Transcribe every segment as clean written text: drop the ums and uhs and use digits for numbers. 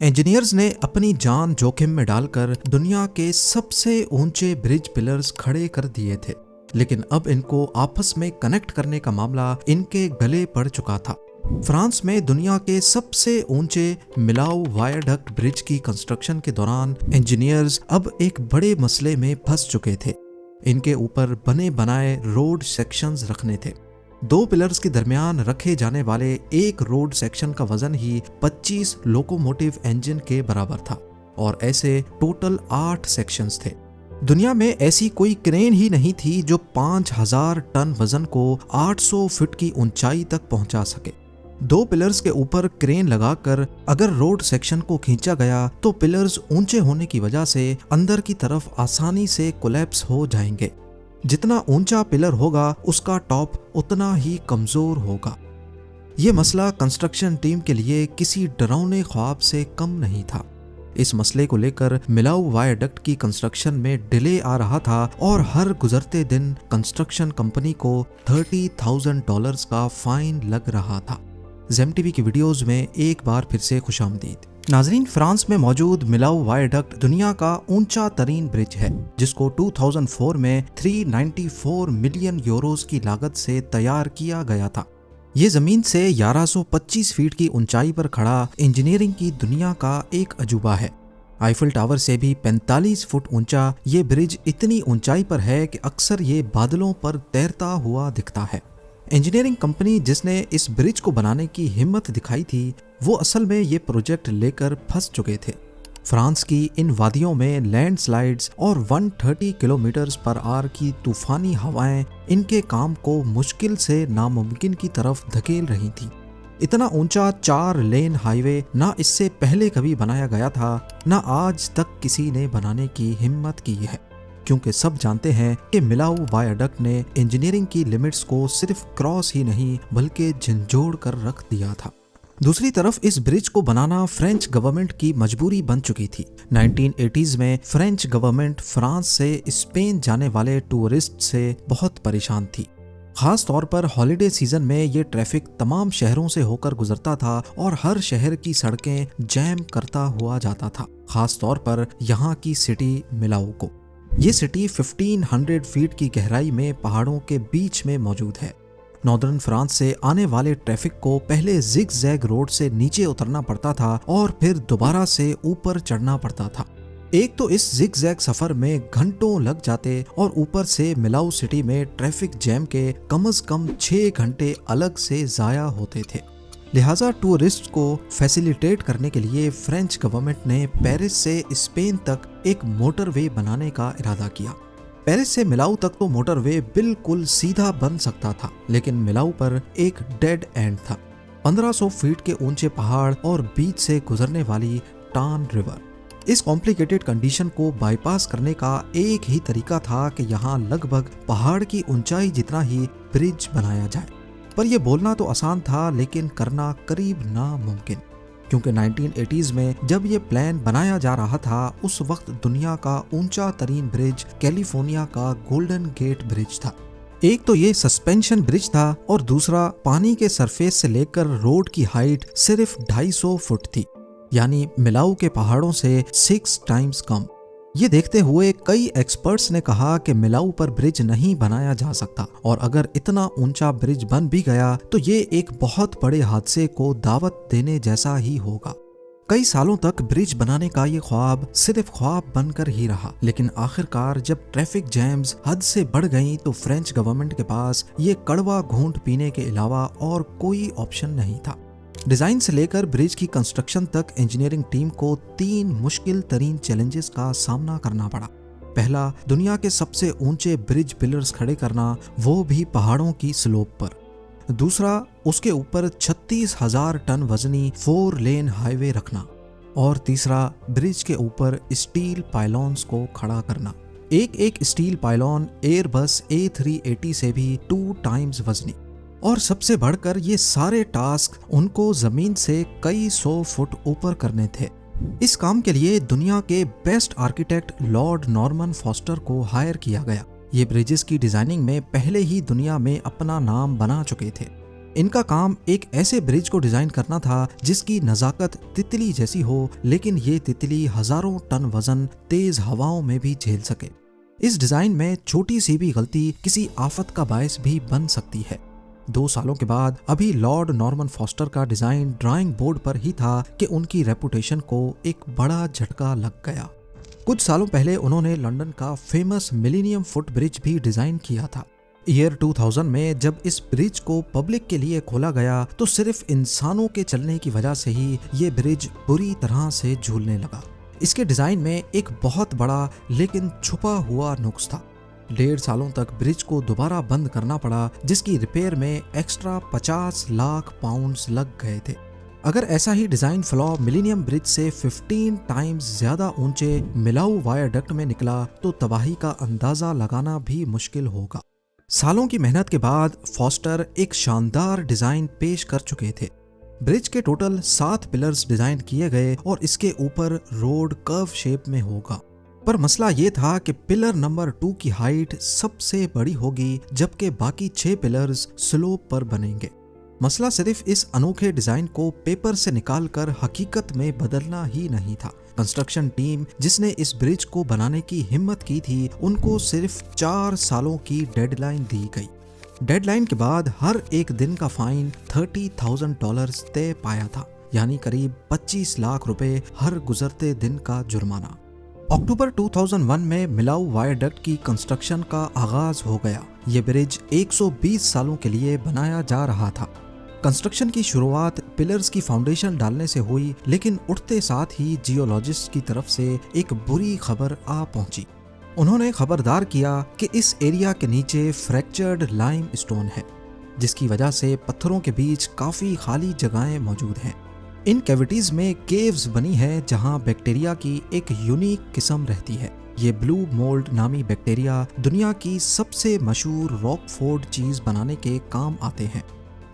Engineers ने अपनी जान जोखिम में डालकर दुनिया के सबसे ऊंचे ब्रिज पिलर्स खड़े कर दिए थे, लेकिन अब इनको आपस में कनेक्ट करने का मामला इनके गले पड़ चुका था। फ्रांस में दुनिया के सबसे ऊंचे मिलाऊ वायडक्ट ब्रिज की कंस्ट्रक्शन के दौरान इंजीनियर्स अब एक बड़े मसले में फंस चुके थे। इनके ऊपर बने बनाए रोड सेक्शंस रखने थे। दो पिलर्स के दरमियान रखे जाने वाले एक रोड सेक्शन का वजन ही 25 लोकोमोटिव इंजन के बराबर था और ऐसे टोटल 8 सेक्शंस थे। दुनिया में ऐसी कोई क्रेन ही नहीं थी जो 5000 टन वजन को 800 फीट की ऊंचाई तक पहुंचा सके। दो पिलर्स के ऊपर क्रेन लगाकर अगर रोड सेक्शन को खींचा गया तो पिलर्स ऊंचे होने की वजह से अंदर की तरफ आसानी से कोलैप्स हो जाएंगे। जितना ऊंचा पिलर होगा उसका टॉप उतना ही कमजोर होगा। यह मसला कंस्ट्रक्शन टीम के लिए किसी डरावने ख्वाब से कम नहीं था। इस मसले को लेकर मिलाऊ वायडक्ट की कंस्ट्रक्शन में डिले आ रहा था और हर गुजरते दिन कंस्ट्रक्शन कंपनी को $30,000 का फाइन लग रहा था। ज़ेम टीवी की वीडियोस में एक बार फिर से खुशामदीद। नाजरीन, फ्रांस में मौजूद मिलाऊ वायडक्ट दुनिया का ऊंचा तरीन ब्रिज है, जिसको 2004 में 394 मिलियन यूरोस की लागत से तैयार किया गया था। ये जमीन से 1125 फीट की ऊंचाई पर खड़ा इंजीनियरिंग की दुनिया का एक अजूबा है। आईफल टावर से भी 45 फुट ऊंचा ये ब्रिज इतनी ऊंचाई पर है कि अक्सर ये बादलों पर तैरता हुआ दिखता है। इंजीनियरिंग कंपनी जिसने इस ब्रिज को बनाने की हिम्मत दिखाई थी, वो असल में ये प्रोजेक्ट लेकर फंस चुके थे। फ्रांस की इन वादियों में लैंडस्लाइड्स और 130 किलोमीटर पर आवर की तूफानी हवाएं इनके काम को मुश्किल से नामुमकिन की तरफ धकेल रही थी। इतना ऊंचा 4 लेन हाईवे ना इससे पहले कभी बनाया गया था, ना आज तक किसी ने बनाने की हिम्मत की है, क्योंकि सब जानते हैं कि मिलाऊ वायडक्ट ने इंजीनियरिंग की लिमिट्स को सिर्फ क्रॉस ही नहीं बल्कि झंझोड़ कर रख दिया था। दूसरी तरफ इस ब्रिज को बनाना फ्रेंच गवर्नमेंट की मजबूरी बन चुकी थी। 1980s में फ्रेंच गवर्नमेंट फ्रांस से स्पेन जाने वाले टूरिस्ट से बहुत परेशान थी। खास तौर पर हॉलिडे सीजन में ये ट्रैफिक तमाम शहरों से होकर गुजरता था और हर शहर की सड़कें जैम करता हुआ जाता था, खास तौर पर यहाँ की सिटी मिलाऊ को। ये सिटी 1500 फीट की गहराई में पहाड़ों के बीच में मौजूद है। नॉर्दर्न फ्रांस से आने वाले ट्रैफिक को पहले जिग जैग रोड से नीचे उतरना पड़ता था और फिर दोबारा से ऊपर चढ़ना पड़ता था। एक तो इस जिग जैग सफर में घंटों लग जाते और ऊपर से मिलाऊ सिटी में ट्रैफिक जैम के कम से कम 6 घंटे अलग से जाया होते थे। लिहाजा टूरिस्ट को फैसिलिटेट करने के लिए फ्रेंच गवर्नमेंट ने पेरिस से स्पेन तक एक मोटरवे बनाने का इरादा किया। पेरिस से मिलाऊ तक तो मोटरवे बिल्कुल सीधा बन सकता था, लेकिन मिलाऊ पर एक डेड एंड था। 1500 फीट के ऊंचे पहाड़ और बीच से गुजरने वाली टान रिवर। इस कॉम्प्लिकेटेड कंडीशन को बाईपास करने का एक ही तरीका था कि यहाँ लगभग पहाड़ की ऊंचाई जितना ही ब्रिज बनाया जाए। पर यह बोलना तो आसान था, लेकिन करना करीब नामुमकिन, क्योंकि 1980s में जब ये प्लान बनाया जा रहा था, उस वक्त दुनिया का ऊंचा तरीन ब्रिज कैलिफोर्निया का गोल्डन गेट ब्रिज था। एक तो ये सस्पेंशन ब्रिज था और दूसरा पानी के सरफेस से लेकर रोड की हाइट सिर्फ 250 फुट थी, यानी मिलाऊ के पहाड़ों से 6 टाइम्स कम। ये देखते हुए कई एक्सपर्ट्स ने कहा कि मिलाऊ पर ब्रिज नहीं बनाया जा सकता, और अगर इतना ऊंचा ब्रिज बन भी गया तो ये एक बहुत बड़े हादसे को दावत देने जैसा ही होगा। कई सालों तक ब्रिज बनाने का ये ख्वाब सिर्फ ख्वाब बनकर ही रहा, लेकिन आखिरकार जब ट्रैफिक जैम्स हद से बढ़ गईं तो फ्रेंच गवर्नमेंट के पास ये कड़वा घूंट पीने के अलावा और कोई ऑप्शन नहीं था। डिजाइन से लेकर ब्रिज की कंस्ट्रक्शन तक इंजीनियरिंग टीम को 3 मुश्किल तरीन चैलेंजेस का सामना करना पड़ा। पहला, दुनिया के सबसे ऊंचे ब्रिज पिलर्स खड़े करना, वो भी पहाड़ों की स्लोप पर। दूसरा, उसके ऊपर 36,000 टन वजनी 4 लेन हाईवे रखना। और तीसरा, ब्रिज के ऊपर स्टील पाइलॉन्स को खड़ा करना। एक स्टील पाइलॉन एयरबस A380 से भी 2 टाइम्स वजनी। और सबसे बढ़कर ये सारे टास्क उनको जमीन से कई 100 फुट ऊपर करने थे। इस काम के लिए दुनिया के best architect Lord Norman foster को हायर किया गया। ये ब्रिजेस की डिजाइनिंग में पहले ही दुनिया में अपना नाम बना चुके थे। इनका काम एक ऐसे ब्रिज को डिजाइन करना था जिसकी नजाकत तितली जैसी हो, लेकिन ये तितली हजारों टन वजन तेज हवाओं में भी झेल सके। इस डिजाइन में छोटी सी भी गलती किसी आफत का बायस भी बन सकती है। 2 सालों के बाद अभी लॉर्ड नॉर्मन फॉस्टर का डिजाइन ड्राइंग बोर्ड पर ही था कि उनकी रेपुटेशन को एक बड़ा झटका लग गया। कुछ सालों पहले उन्होंने लंदन का फेमस मिलेनियम फुट ब्रिज भी डिजाइन किया था। ईयर 2000 में जब इस ब्रिज को पब्लिक के लिए खोला गया तो सिर्फ इंसानों के चलने की वजह से ही ये ब्रिज बुरी तरह से झूलने लगा। इसके डिजाइन में एक बहुत बड़ा लेकिन छुपा हुआ नुक्स था। 1.5 सालों तक ब्रिज को दोबारा बंद करना पड़ा, जिसकी रिपेयर में एक्स्ट्रा 50 लाख पाउंड्स लग गए थे। अगर ऐसा ही डिजाइन फ्लॉ मिलेनियम ब्रिज से 15 टाइम्स ज्यादा ऊंचे मिलाऊ वायरडक्ट में निकला तो तबाही का अंदाजा लगाना भी मुश्किल होगा। सालों की मेहनत के बाद फॉस्टर एक शानदार डिजाइन पेश कर चुके थे। ब्रिज के टोटल 7 पिलर्स डिजाइन किए गए और इसके ऊपर रोड कर्व शेप में होगा। पर मसला ये था कि पिलर नंबर 2 की हाइट सबसे बड़ी होगी, जबकि बाकी 6 पिलर्स स्लोप पर बनेंगे। मसला सिर्फ इस अनोखे डिजाइन को पेपर से निकालकर हकीकत में बदलना ही नहीं था। कंस्ट्रक्शन टीम जिसने इस ब्रिज को बनाने की हिम्मत की थी, उनको सिर्फ 4 सालों की डेडलाइन दी गई। डेडलाइन के बाद हर एक दिन का फाइन $30,000 तय पाया था, यानी करीब 25 लाख रुपए हर गुजरते दिन का जुर्माना। अक्टूबर 2001 में मिलाऊ वायरडक्ट की कंस्ट्रक्शन का आगाज हो गया। ये ब्रिज 120 सालों के लिए बनाया जा रहा था। कंस्ट्रक्शन की शुरुआत पिलर्स की फाउंडेशन डालने से हुई, लेकिन उठते साथ ही जियोलॉजिस्ट की तरफ से एक बुरी खबर आ पहुंची। उन्होंने खबरदार किया कि इस एरिया के नीचे फ्रैक्चर्ड लाइम स्टोन है, जिसकी वजह से पत्थरों के बीच काफी खाली जगहें मौजूद हैं। इन कैविटीज में केव्स बनी है जहां बैक्टीरिया की एक यूनिक किस्म रहती है। ये ब्लू मोल्ड नामी बैक्टीरिया दुनिया की सबसे मशहूर रॉकफोर्ड चीज बनाने के काम आते हैं।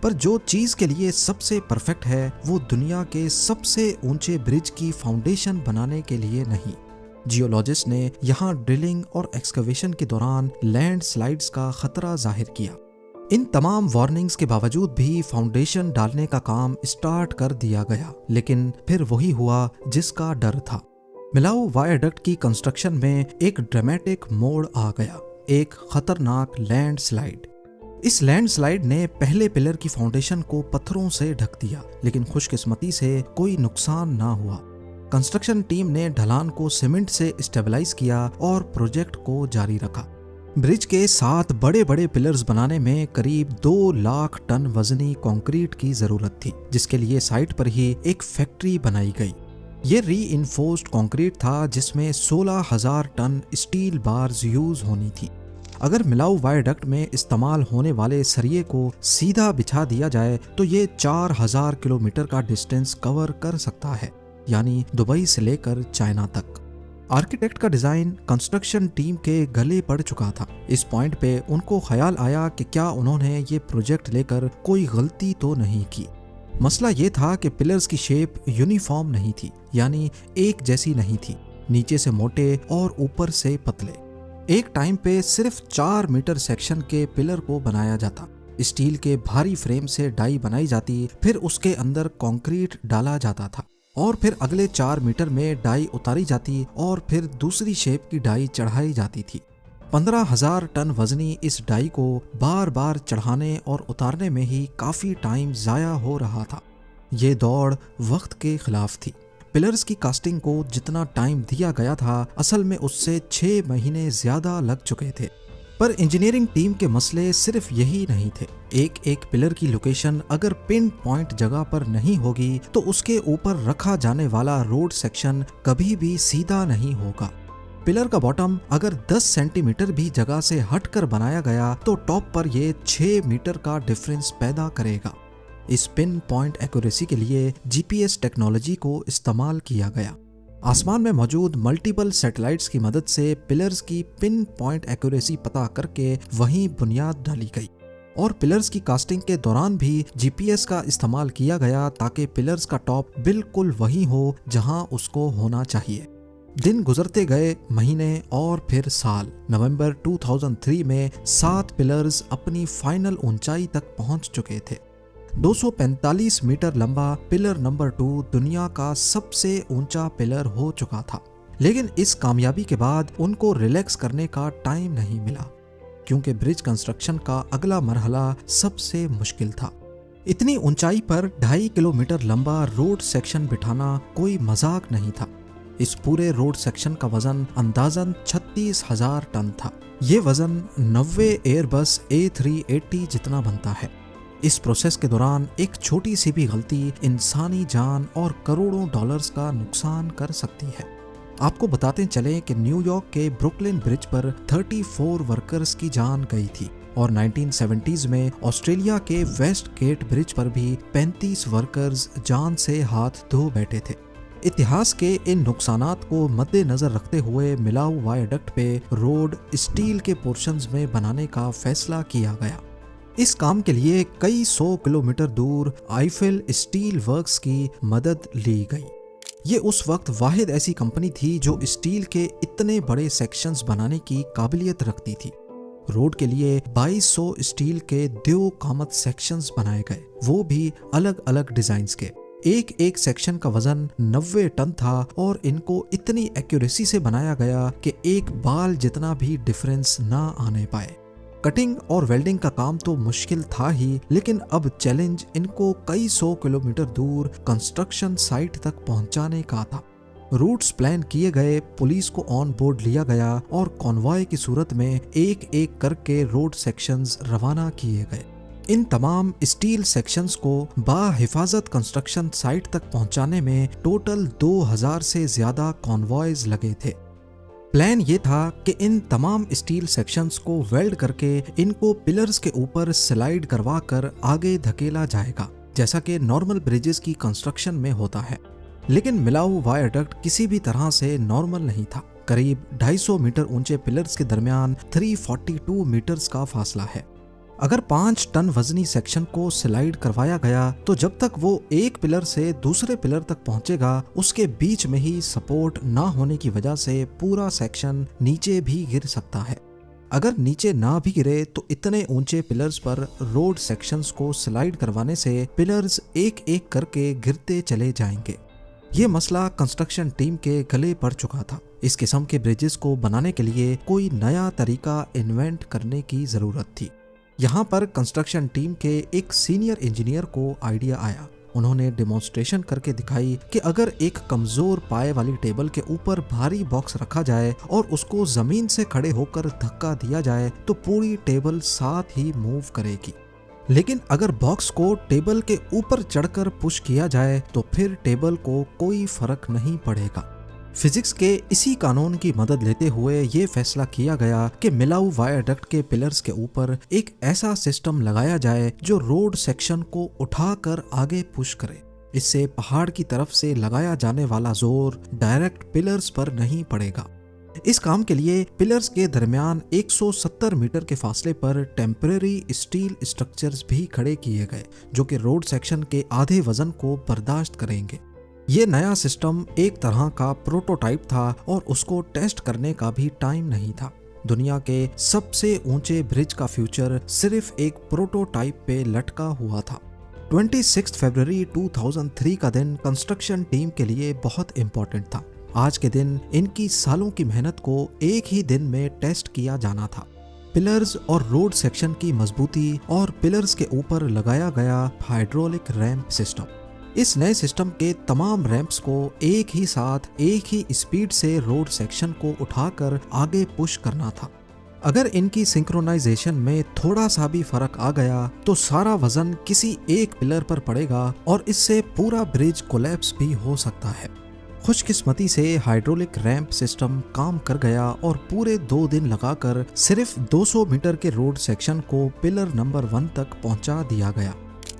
पर जो चीज के लिए सबसे परफेक्ट है वो दुनिया के सबसे ऊंचे ब्रिज की फाउंडेशन बनाने के लिए नहीं। जियोलॉजिस्ट ने यहाँ ड्रिलिंग और एक्सकवेशन के दौरान लैंडस्लाइड्स का खतरा जाहिर किया। इन तमाम वार्निंग्स के बावजूद भी फाउंडेशन डालने का काम स्टार्ट कर दिया गया, लेकिन फिर वही हुआ जिसका डर था। मिलाऊ वायरडक्ट की कंस्ट्रक्शन में एक ड्रामेटिक मोड़ आ गया, एक खतरनाक लैंडस्लाइड। इस लैंडस्लाइड ने पहले पिलर की फाउंडेशन को पत्थरों से ढक दिया, लेकिन खुशकिस्मती से कोई नुकसान ना हुआ। कंस्ट्रक्शन टीम ने ढलान को सीमेंट से स्टेबलाइज किया और प्रोजेक्ट को जारी रखा। ब्रिज के 7 बड़े बड़े पिलर्स बनाने में करीब 2 लाख टन वजनी कंक्रीट की जरूरत थी, जिसके लिए साइट पर ही एक फैक्ट्री बनाई गई। ये रीइंफोर्स्ड कंक्रीट था जिसमें 16,000 टन स्टील बार्स यूज होनी थी। अगर मिलाऊ वायरडक्ट में इस्तेमाल होने वाले सरिये को सीधा बिछा दिया जाए तो ये 4,000 किलोमीटर का डिस्टेंस कवर कर सकता है, यानी दुबई से लेकर चाइना तक। आर्किटेक्ट का डिजाइन कंस्ट्रक्शन टीम के गले पड़ चुका था। इस पॉइंट पे उनको ख्याल आया कि क्या उन्होंने ये प्रोजेक्ट लेकर कोई गलती तो नहीं की। मसला ये था कि पिलर्स की शेप यूनिफॉर्म नहीं थी, यानी एक जैसी नहीं थी, नीचे से मोटे और ऊपर से पतले। एक टाइम पे सिर्फ 4 मीटर सेक्शन के पिलर को बनाया जाता। स्टील के भारी फ्रेम से डाई बनाई जाती, फिर उसके अंदर कंक्रीट डाला जाता था और फिर अगले 4 मीटर में डाई उतारी जाती और फिर दूसरी शेप की डाई चढ़ाई जाती थी। 15,000 टन वजनी इस डाई को बार बार चढ़ाने और उतारने में ही काफी टाइम जाया हो रहा था। ये दौड़ वक्त के खिलाफ थी। पिलर्स की कास्टिंग को जितना टाइम दिया गया था, असल में उससे 6 महीने ज्यादा लग चुके थे। पर इंजीनियरिंग टीम के मसले सिर्फ यही नहीं थे। एक एक पिलर की लोकेशन अगर पिन पॉइंट जगह पर नहीं होगी तो उसके ऊपर रखा जाने वाला रोड सेक्शन कभी भी सीधा नहीं होगा। पिलर का बॉटम अगर 10 सेंटीमीटर भी जगह से हटकर बनाया गया तो टॉप पर ये 6 मीटर का डिफरेंस पैदा करेगा। इस पिन पॉइंट एक्यूरेसी के लिए जीपीएस टेक्नोलॉजी को इस्तेमाल किया गया। आसमान में मौजूद मल्टीपल सैटेलाइट्स की मदद से पिलर्स की पिन पॉइंट एक्यूरेसी पता करके वहीं बुनियाद डाली गई और पिलर्स की कास्टिंग के दौरान भी जीपीएस का इस्तेमाल किया गया ताकि पिलर्स का टॉप बिल्कुल वही हो जहां उसको होना चाहिए। दिन गुजरते गए, महीने और फिर साल। नवंबर 2003 में 7 पिलर्स अपनी फाइनल ऊंचाई तक पहुंच चुके थे। 245 मीटर लंबा पिलर नंबर 2 दुनिया का सबसे ऊंचा पिलर हो चुका था। लेकिन इस कामयाबी के बाद उनको रिलैक्स करने का टाइम नहीं मिला, क्योंकि ब्रिज कंस्ट्रक्शन का अगला मरहला सबसे मुश्किल था। इतनी ऊंचाई पर 2.5 किलोमीटर लंबा रोड सेक्शन बिठाना कोई मजाक नहीं था। इस पूरे रोड सेक्शन का वजन अंदाजन 36,000 टन था। ये वजन 90 एयरबस A380 जितना बनता है। इस प्रोसेस के दौरान एक छोटी सी भी गलती इंसानी जान और करोड़ों डॉलर्स का नुकसान कर सकती है। आपको बताते चलें कि न्यूयॉर्क के ब्रुकलिन ब्रिज पर 34 वर्कर्स की जान गई थी और 1970s में ऑस्ट्रेलिया के वेस्ट गेट ब्रिज पर भी 35 वर्कर्स जान से हाथ धो बैठे थे। इतिहास के इन नुकसानात को मद्देनजर रखते हुए मिलाऊ वायडक्ट पे रोड स्टील के पोर्शंस में बनाने का फैसला किया गया। इस काम के लिए कई 100 किलोमीटर दूर आईफिल स्टील वर्क्स की मदद ली गई। ये उस वक्त वाहिद ऐसी कंपनी थी जो स्टील के इतने बड़े सेक्शंस बनाने की काबिलियत रखती थी। रोड के लिए 2200 स्टील के 2 कामत सेक्शंस बनाए गए, वो भी अलग अलग डिजाइन्स के। एक एक सेक्शन का वजन 90 टन था और इनको इतनी एक्यूरेसी से बनाया गया कि एक बाल जितना भी डिफरेंस ना आने पाए। कटिंग और वेल्डिंग का काम तो मुश्किल था ही, लेकिन अब चैलेंज इनको कई 100 किलोमीटर दूर कंस्ट्रक्शन साइट तक पहुंचाने का था। रूट्स प्लान किए गए, पुलिस को ऑन बोर्ड लिया गया और कॉन्वॉय की सूरत में एक एक करके रोड सेक्शंस रवाना किए गए। इन तमाम स्टील सेक्शंस को बाहिफाजत कंस्ट्रक्शन साइट तक पहुंचाने में टोटल 2000 से ज्यादा कॉन्वॉयज लगे थे। प्लान ये था कि इन तमाम स्टील सेक्शंस को वेल्ड करके इनको पिलर्स के ऊपर स्लाइड करवा कर आगे धकेला जाएगा, जैसा कि नॉर्मल ब्रिजेस की कंस्ट्रक्शन में होता है। लेकिन मिलाऊ वायडक्ट किसी भी तरह से नॉर्मल नहीं था। करीब 250 मीटर ऊंचे पिलर्स के दरमियान 342 मीटर्स का फासला है। अगर 5 टन वजनी सेक्शन को स्लाइड करवाया गया तो जब तक वो एक पिलर से दूसरे पिलर तक पहुंचेगा, उसके बीच में ही सपोर्ट ना होने की वजह से पूरा सेक्शन नीचे भी गिर सकता है। अगर नीचे ना भी गिरे तो इतने ऊंचे पिलर्स पर रोड सेक्शंस को स्लाइड करवाने से पिलर्स एक एक करके गिरते चले जाएंगे। ये मसला कंस्ट्रक्शन टीम के गले पड़ चुका था। इस किस्म के ब्रिजेस को बनाने के लिए कोई नया तरीका इन्वेंट करने की जरूरत थी। यहाँ पर कंस्ट्रक्शन टीम के एक सीनियर इंजीनियर को आइडिया आया। उन्होंने डेमोन्स्ट्रेशन करके दिखाई कि अगर एक कमजोर पाए वाली टेबल के ऊपर भारी बॉक्स रखा जाए और उसको जमीन से खड़े होकर धक्का दिया जाए तो पूरी टेबल साथ ही मूव करेगी। लेकिन अगर बॉक्स को टेबल के ऊपर चढ़कर पुश किया जाए तो फिर टेबल को कोई फर्क नहीं पड़ेगा। फिजिक्स के इसी कानून की मदद लेते हुए ये फैसला किया गया कि मिलाऊ वायडक्ट के पिलर्स के ऊपर एक ऐसा सिस्टम लगाया जाए जो रोड सेक्शन को उठाकर आगे पुश करे। इससे पहाड़ की तरफ से लगाया जाने वाला जोर डायरेक्ट पिलर्स पर नहीं पड़ेगा। इस काम के लिए पिलर्स के दरमियान 170 मीटर के फासले पर टेम्परेरी स्टील स्ट्रक्चर्स भी खड़े किए गए, जो कि रोड सेक्शन के आधे वजन को बर्दाश्त करेंगे। ये नया सिस्टम एक तरह का प्रोटोटाइप था और उसको टेस्ट करने का भी टाइम नहीं था। दुनिया के सबसे ऊंचे ब्रिज का फ्यूचर सिर्फ एक प्रोटोटाइप पे लटका हुआ था। 26 फरवरी 2003 का दिन कंस्ट्रक्शन टीम के लिए बहुत इम्पोर्टेंट था। आज के दिन इनकी सालों की मेहनत को एक ही दिन में टेस्ट किया जाना था। पिलर्स और रोड सेक्शन की मजबूती और पिलर्स के ऊपर लगाया गया हाइड्रोलिक रैंप सिस्टम। इस नए सिस्टम के तमाम रैंप्स को एक ही साथ एक ही स्पीड से रोड सेक्शन को उठाकर आगे पुश करना था। अगर इनकी सिंक्रोनाइजेशन में थोड़ा सा भी फर्क आ गया तो सारा वजन किसी एक पिलर पर पड़ेगा और इससे पूरा ब्रिज कोलैप्स भी हो सकता है। खुशकिस्मती से हाइड्रोलिक रैंप सिस्टम काम कर गया और पूरे 2 दिन लगाकर सिर्फ 200 मीटर के रोड सेक्शन को पिलर नंबर 1 तक पहुंचा दिया गया।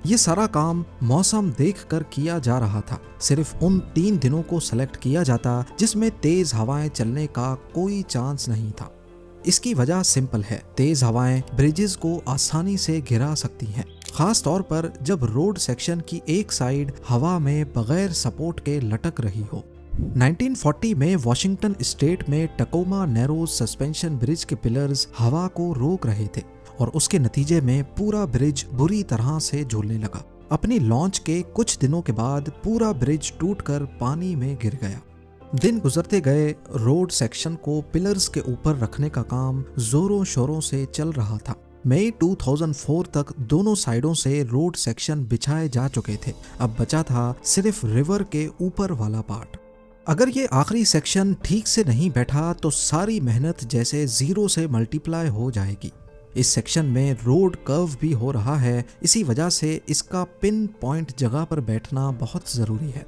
ये सारा काम मौसम देखकर किया जा रहा था। सिर्फ उन 3 दिनों को सेलेक्ट किया जाता जिसमें तेज हवाएं चलने का कोई चांस नहीं था। इसकी वजह सिंपल है, तेज हवाएं ब्रिजेस को आसानी से गिरा सकती हैं, खास तौर पर जब रोड सेक्शन की एक साइड हवा में बगैर सपोर्ट के लटक रही हो। 1940 में वॉशिंगटन स्टेट में टकोमा नैरोज सस्पेंशन ब्रिज के पिलर्स हवा को रोक रहे थे और उसके नतीजे में पूरा ब्रिज बुरी तरह से झूलने लगा। अपनी लॉन्च के कुछ दिनों के बाद पूरा ब्रिज टूटकर पानी में गिर गया। दिन गुजरते गए, रोड सेक्शन को पिलर्स के ऊपर रखने का काम जोरों शोरों से चल रहा था। मई 2004 तक दोनों साइडों से रोड सेक्शन बिछाए जा चुके थे। अब बचा था सिर्फ रिवर के ऊपर वाला पार्ट। अगर ये आखिरी सेक्शन ठीक से नहीं बैठा तो सारी मेहनत जैसे जीरो से मल्टीप्लाई हो जाएगी। इस सेक्शन में रोड कर्व भी हो रहा है, इसी वजह से इसका पिन पॉइंट जगह पर बैठना बहुत जरूरी है।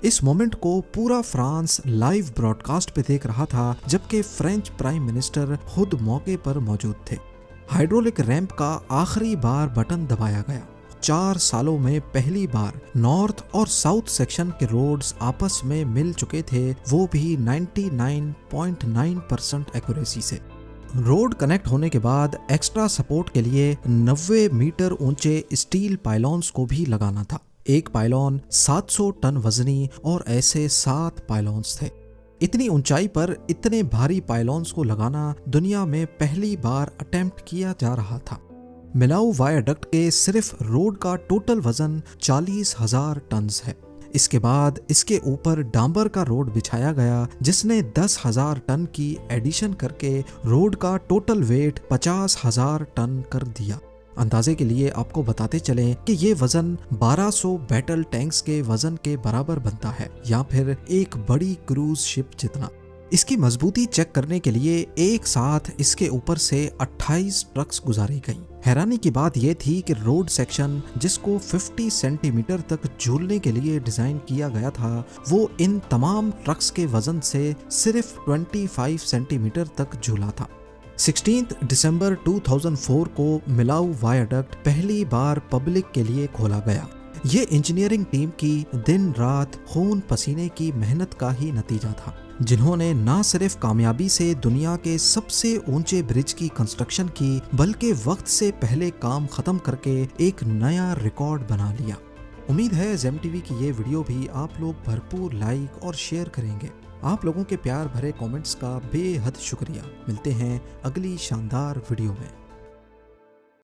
इस मोमेंट को पूरा फ्रांस लाइव ब्रॉडकास्ट पे देख रहा था, जबकि फ्रेंच प्राइम मिनिस्टर खुद मौके पर मौजूद थे। हाइड्रोलिक रैंप का आखिरी बार बटन दबाया गया। 4 सालों में पहली बार नॉर्थ और साउथ सेक्शन के रोड्स आपस में मिल चुके थे, वो भी 99.9% एक्यूरेसी से। रोड कनेक्ट होने के बाद एक्स्ट्रा सपोर्ट के लिए 90 मीटर ऊंचे स्टील पाइलॉन्स को भी लगाना था। एक पाइलॉन 700 टन वजनी और ऐसे 7 पाइलॉन्स थे। इतनी ऊंचाई पर इतने भारी पाइलॉन्स को लगाना दुनिया में पहली बार अटेम्प्ट किया जा रहा था। मिलाऊ वायाडक्ट के सिर्फ रोड का टोटल वजन 40,000 टन है। इसके बाद इसके ऊपर डांबर का रोड बिछाया गया, जिसने 10,000 टन की एडिशन करके रोड का टोटल वेट 50,000 टन कर दिया। अंदाजे के लिए आपको बताते चलें कि ये वजन 1200 बैटल टैंक्स के वजन के बराबर बनता है, या फिर एक बड़ी क्रूज शिप जितना। इसकी मजबूती चेक करने के लिए एक साथ इसके ऊपर से 28 ट्रक्स गुजारी गई। हैरानी की बात यह थी कि रोड सेक्शन, जिसको 50 सेंटीमीटर तक झूलने के लिए डिजाइन किया गया था, वो इन तमाम ट्रक्स के वजन से सिर्फ 25 सेंटीमीटर तक झूला था। 16 दिसंबर 2004 को मिलाऊ वायाडक्ट पहली बार पब्लिक के लिए खोला गया। ये इंजीनियरिंग टीम की दिन रात खून पसीने की मेहनत का ही नतीजा था, जिन्होंने न सिर्फ कामयाबी से दुनिया के सबसे ऊंचे ब्रिज की कंस्ट्रक्शन की, बल्कि वक्त से पहले काम खत्म करके एक नया रिकॉर्ड बना लिया। उम्मीद है जेम टीवी की ये वीडियो भी आप लोग भरपूर लाइक और शेयर करेंगे। आप लोगों के प्यार भरे कमेंट्स का बेहद शुक्रिया। मिलते हैं अगली शानदार वीडियो में।